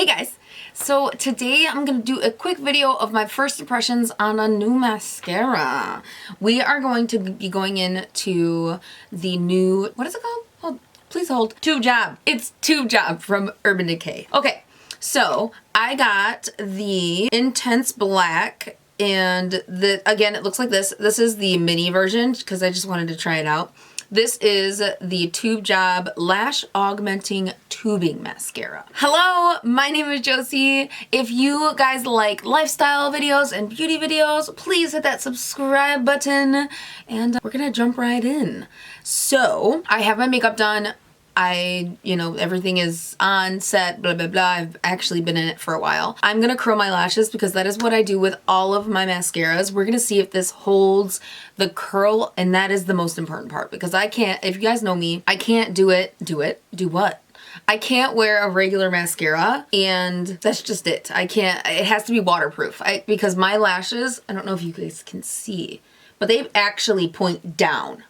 guys, so today I'm going to do a quick video of my first impressions on a new mascara. We are going to be going into the new, what is it called? Hold, please hold. Tubejob. It's Tubejob from Urban Decay. Okay, so I got the Intense Black, and again, it looks like this. This is the mini version because I just wanted to try it out. This is the Tubejob Lash Augmenting Tubing Mascara. Hello, my name is Josie. If you guys like lifestyle videos and beauty videos, please hit that subscribe button and we're gonna jump right in. So, I have my makeup done. Everything is on set, blah, blah, blah. I've actually been in it for a while. I'm gonna curl my lashes because that is what I do with all of my mascaras. We're gonna see if this holds the curl, and that is the most important part because I can't, if you guys know me, I can't do what? I can't wear a regular mascara, and that's just it. I can't, it has to be waterproof because my lashes, I don't know if you guys can see, but they actually point down.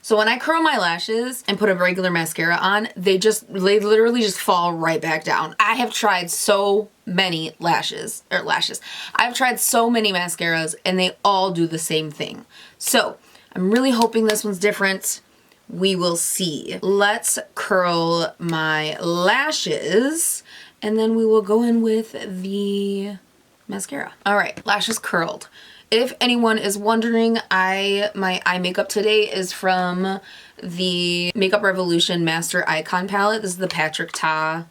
So when I curl my lashes and put a regular mascara on, they literally just fall right back down. I have tried so many I've tried so many mascaras and they all do the same thing. So I'm really hoping this one's different. We will see. Let's curl my lashes and then we will go in with the mascara. All right, lashes curled. If anyone is wondering, my eye makeup today is from the Makeup Revolution Master Icon palette. This is the Patrick Ta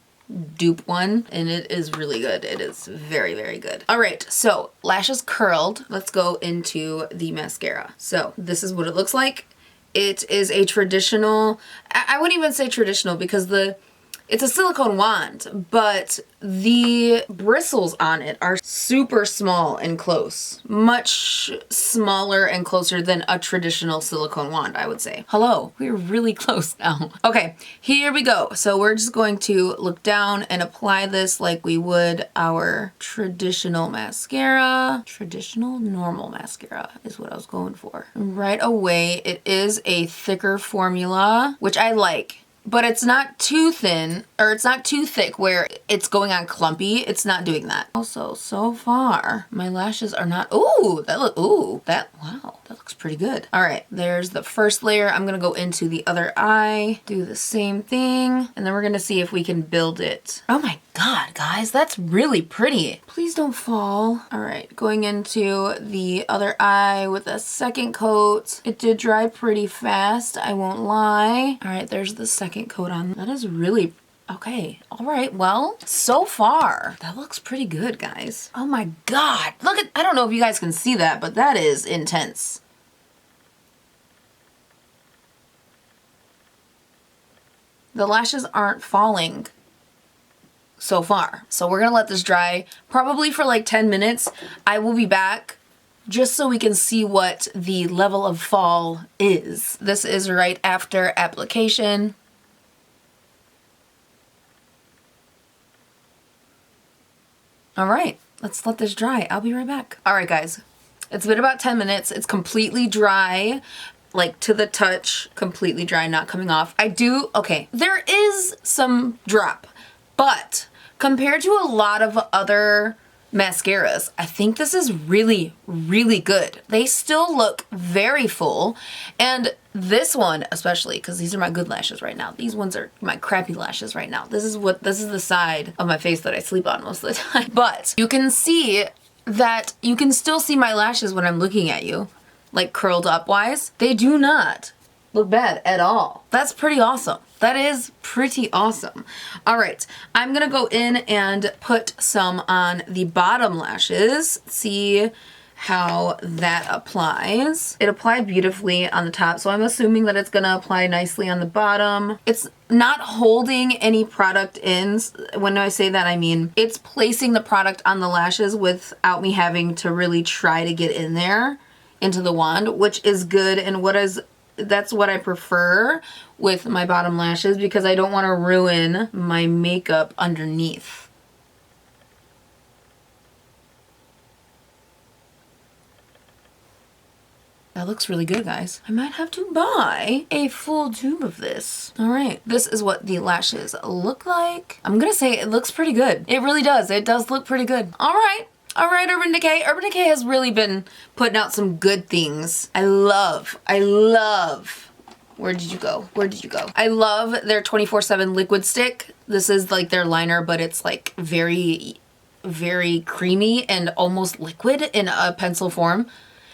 dupe one, and it is really good. It is very, very good. All right, so lashes curled. Let's go into the mascara. So this is what it looks like. It is a traditional, I wouldn't even say traditional because it's a silicone wand, but the bristles on it are super small and close. Much smaller and closer than a traditional silicone wand, I would say. Hello, we're really close now. Okay, here we go. So we're just going to look down and apply this like we would our traditional mascara. Traditional normal mascara is what I was going for. Right away, it is a thicker formula, which I like. But it's not too thin, or it's not too thick where it's going on clumpy. It's not doing that. Also, so far, my lashes are not, wow, that looks pretty good. All right, there's the first layer. I'm gonna go into the other eye, do the same thing, and then we're gonna see if we can build it. Oh my God, guys, that's really pretty. Please don't fall. All right, going into the other eye with a second coat. It did dry pretty fast, I won't lie. All right, there's the second coat on. That is really, okay. All right, well, so far, that looks pretty good, guys. Oh my God, look at, I don't know if you guys can see that, but that is intense. The lashes aren't falling so far. So we're gonna let this dry probably for like 10 minutes. I will be back just so we can see what the level of fall is. This is right after application. All right, let's let this dry. I'll be right back. All right, guys, it's been about 10 minutes. It's completely dry, like to the touch, completely dry, not coming off. Okay, there is some drop, but compared to a lot of other mascaras, I think this is really, really good. They still look very full, and this one especially, because these are my good lashes right now. These ones are my crappy lashes right now. This is the side of my face that I sleep on most of the time. But you can see that you can still see my lashes when I'm looking at you, like curled up wise. They do not look bad at all. That's pretty awesome. That is pretty awesome. All right, I'm gonna go in and put some on the bottom lashes. See how that applies. It applied beautifully on the top, so I'm assuming that it's gonna apply nicely on the bottom. It's not holding any product in. When I say that, I mean it's placing the product on the lashes without me having to really try to get in there into the wand, which is good, and that's what I prefer with my bottom lashes because I don't want to ruin my makeup underneath. That looks really good, guys. I might have to buy a full tube of this. All right, this is what the lashes look like. I'm gonna say it looks pretty good. It really does. It does look pretty good. All right, Urban Decay. Urban Decay has really been putting out some good things. I love, where did you go? Where did you go? I love their 24/7 liquid stick. This is like their liner, but it's like very, very creamy and almost liquid in a pencil form.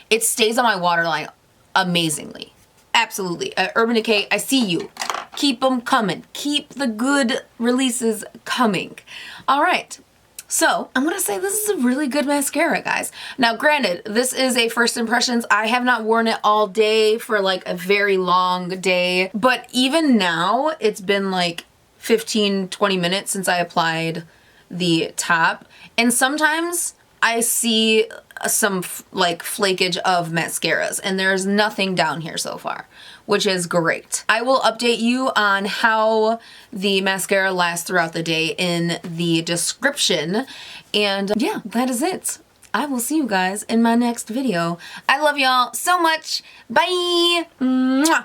It stays on my waterline amazingly. Absolutely. Urban Decay, I see you. Keep them coming. Keep the good releases coming. All right. So I'm gonna say this is a really good mascara, guys. Now, granted, this is a first impressions. I have not worn it all day for like a very long day, but even now it's been like 15-20 minutes since I applied the top, and sometimes I see some like flakage of mascaras, and there's nothing down here so far, which is great. I will update you on how the mascara lasts throughout the day in the description. And yeah, that is it. I will see you guys in my next video. I love y'all so much. Bye. Mwah.